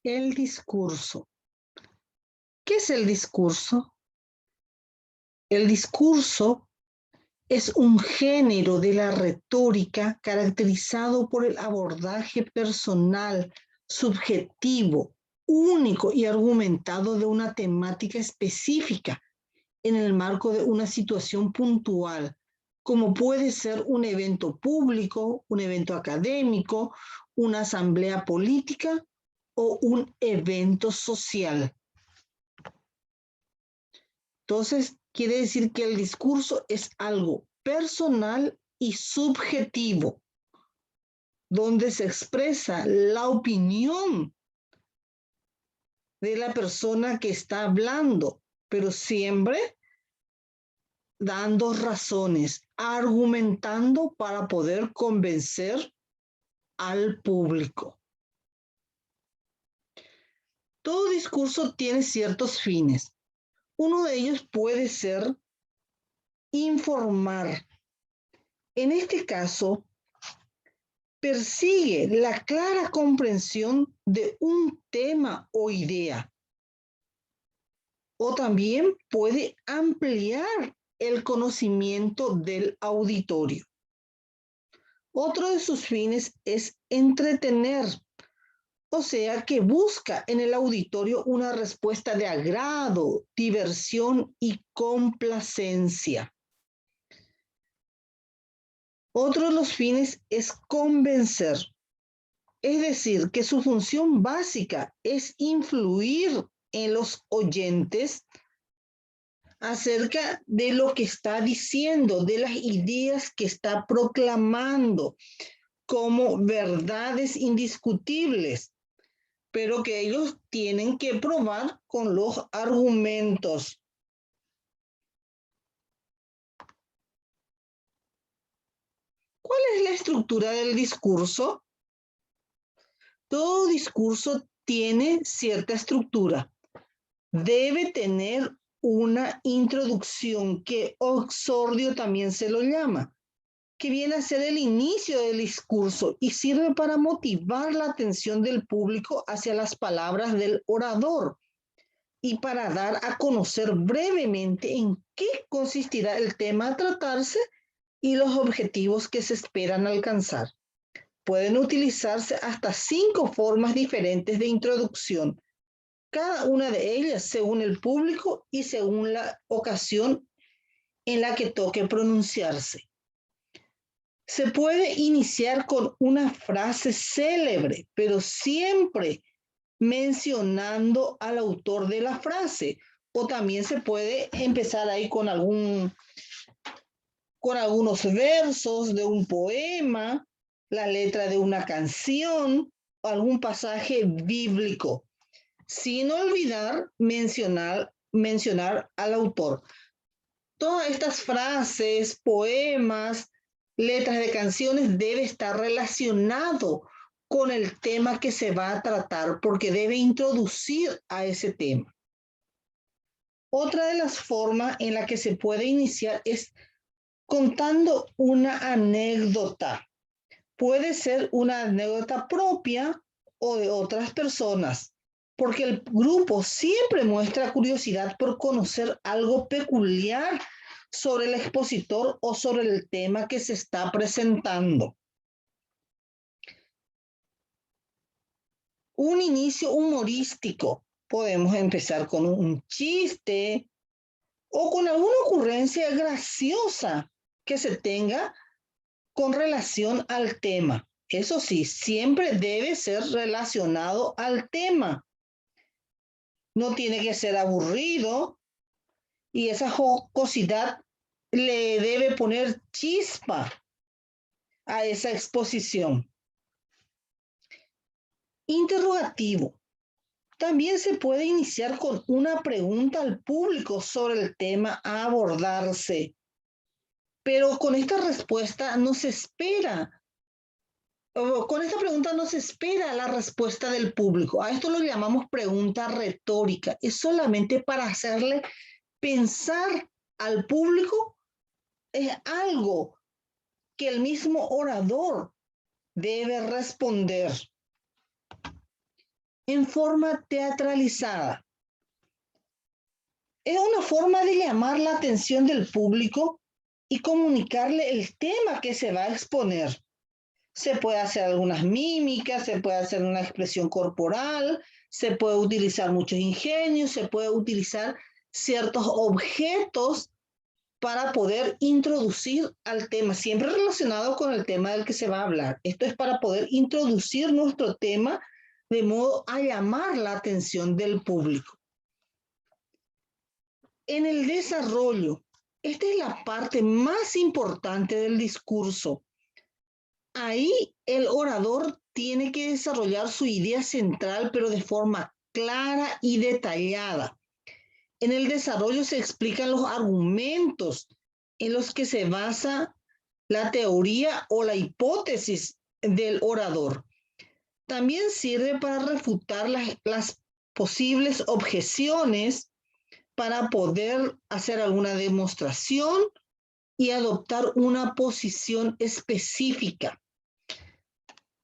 El discurso. ¿Qué es el discurso? El discurso es un género de la retórica caracterizado por el abordaje personal, subjetivo, único y argumentado de una temática específica en el marco de una situación puntual, como puede ser un evento público, un evento académico, una asamblea política o un evento social. Entonces, quiere decir que el discurso es algo personal y subjetivo, donde se expresa la opinión de la persona que está hablando, pero siempre dando razones, argumentando para poder convencer al público. Todo discurso tiene ciertos fines. Uno de ellos puede ser informar. En este caso, persigue la clara comprensión de un tema o idea. O también puede ampliar el conocimiento del auditorio. Otro de sus fines es entretener, o sea que busca en el auditorio una respuesta de agrado, diversión y complacencia. Otro de los fines es convencer, es decir, que su función básica es influir en los oyentes acerca de lo que está diciendo, de las ideas que está proclamando como verdades indiscutibles, pero que ellos tienen que probar con los argumentos. ¿Cuál es la estructura del discurso? Todo discurso tiene cierta estructura. Debe tener una introducción que exordio también se lo llama, que viene a ser el inicio del discurso y sirve para motivar la atención del público hacia las palabras del orador y para dar a conocer brevemente en qué consistirá el tema a tratarse y los objetivos que se esperan alcanzar. Pueden utilizarse hasta 5 formas diferentes de introducción, cada una de ellas según el público y según la ocasión en la que toque pronunciarse. Se puede iniciar con una frase célebre, pero siempre mencionando al autor de la frase. O también se puede empezar ahí con algunos versos de un poema, la letra de una canción, o algún pasaje bíblico, sin olvidar mencionar al autor. Todas estas frases, poemas, letras de canciones debe estar relacionado con el tema que se va a tratar porque debe introducir a ese tema. Otra de las formas en la que se puede iniciar es contando una anécdota. Puede ser una anécdota propia o de otras personas, porque el grupo siempre muestra curiosidad por conocer algo peculiar sobre el expositor o sobre el tema que se está presentando. Un inicio humorístico. Podemos empezar con un chiste o con alguna ocurrencia graciosa que se tenga con relación al tema. Eso sí, siempre debe ser relacionado al tema. No tiene que ser aburrido y esa jocosidad le debe poner chispa a esa exposición. Interrogativo. También se puede iniciar con una pregunta al público sobre el tema a abordarse, pero con esta respuesta no se espera. Con esta pregunta no se espera la respuesta del público. A esto lo llamamos pregunta retórica. Es solamente para hacerle pensar al público algo que el mismo orador debe responder. en forma teatralizada. Es una forma de llamar la atención del público y comunicarle el tema que se va a exponer. Se puede hacer algunas mímicas, se puede hacer una expresión corporal, se puede utilizar muchos ingenios, se puede utilizar ciertos objetos para poder introducir al tema, siempre relacionado con el tema del que se va a hablar. Esto es para poder introducir nuestro tema de modo a llamar la atención del público. En el desarrollo, esta es la parte más importante del discurso. Ahí el orador tiene que desarrollar su idea central, pero de forma clara y detallada. En el desarrollo se explican los argumentos en los que se basa la teoría o la hipótesis del orador. También sirve para refutar las posibles objeciones, para poder hacer alguna demostración y adoptar una posición específica.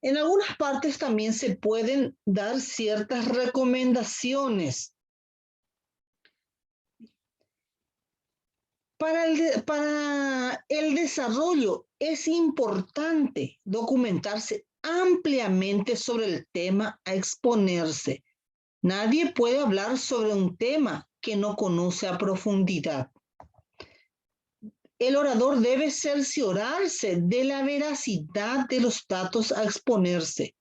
En algunas partes también se pueden dar ciertas recomendaciones. Para el desarrollo es importante documentarse ampliamente sobre el tema a exponerse. Nadie puede hablar sobre un tema que no conoce a profundidad. El orador debe cerciorarse de la veracidad de los datos a exponerse.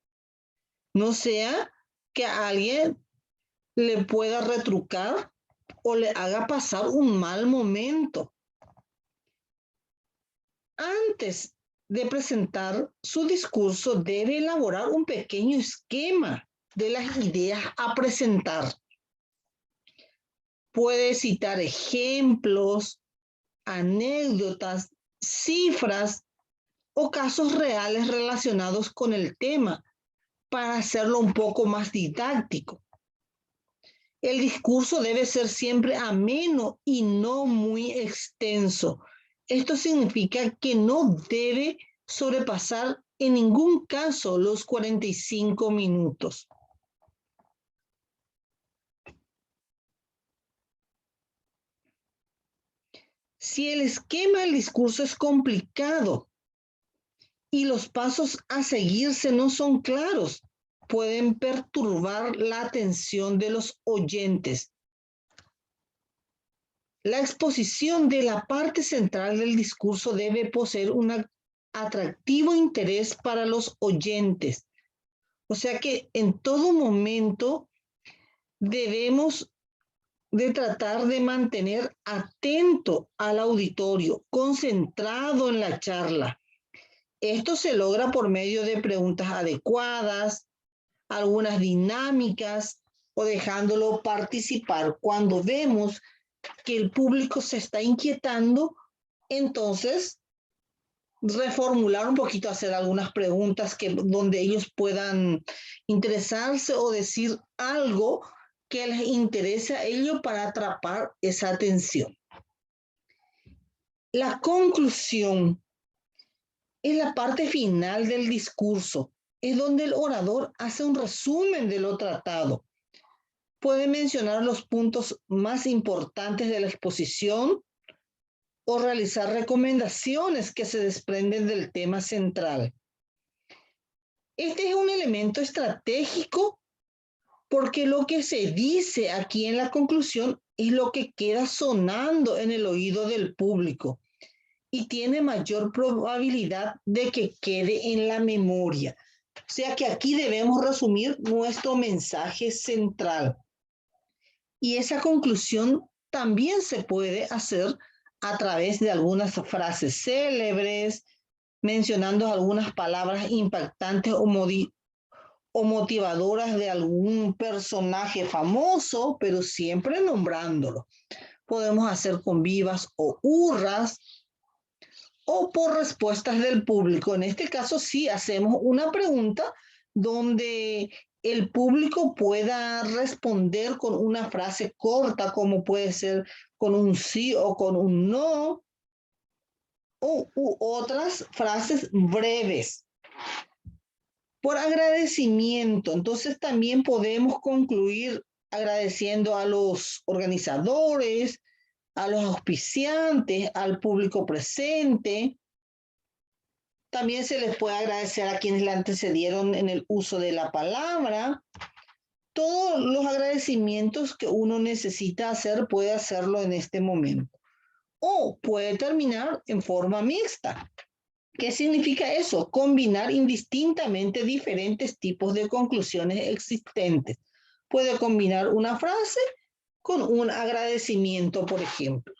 No sea que a alguien le pueda retrucar o le haga pasar un mal momento. Antes de presentar su discurso, debe elaborar un pequeño esquema de las ideas a presentar. Puede citar ejemplos, anécdotas, cifras o casos reales relacionados con el tema para hacerlo un poco más didáctico. El discurso debe ser siempre ameno y no muy extenso. Esto significa que no debe sobrepasar en ningún caso los 45 minutos. Si el esquema del discurso es complicado y los pasos a seguirse no son claros, pueden perturbar la atención de los oyentes. La exposición de la parte central del discurso debe poseer un atractivo interés para los oyentes. O sea que en todo momento debemos de tratar de mantener atento al auditorio, concentrado en la charla. Esto se logra por medio de preguntas adecuadas, algunas dinámicas o dejándolo participar. Cuando vemos que el público se está inquietando, entonces reformular un poquito, hacer algunas preguntas donde ellos puedan interesarse o decir algo que les interese a ellos para atrapar esa atención. La conclusión es la parte final del discurso, es donde el orador hace un resumen de lo tratado. Puede mencionar los puntos más importantes de la exposición o realizar recomendaciones que se desprenden del tema central. Este es un elemento estratégico porque lo que se dice aquí en la conclusión es lo que queda sonando en el oído del público y tiene mayor probabilidad de que quede en la memoria. O sea que aquí debemos resumir nuestro mensaje central. Y esa conclusión también se puede hacer a través de algunas frases célebres, mencionando algunas palabras impactantes o motivadoras de algún personaje famoso, pero siempre nombrándolo. Podemos hacer con vivas o hurras o por respuestas del público. En este caso sí hacemos una pregunta donde el público pueda responder con una frase corta, como puede ser con un sí o con un no, u otras frases breves. Por agradecimiento, entonces también podemos concluir agradeciendo a los organizadores, a los auspiciantes, al público presente. También se les puede agradecer a quienes le antecedieron en el uso de la palabra. Todos los agradecimientos que uno necesita hacer puede hacerlo en este momento. O puede terminar en forma mixta. ¿Qué significa eso? Combinar indistintamente diferentes tipos de conclusiones existentes. Puede combinar una frase con un agradecimiento, por ejemplo.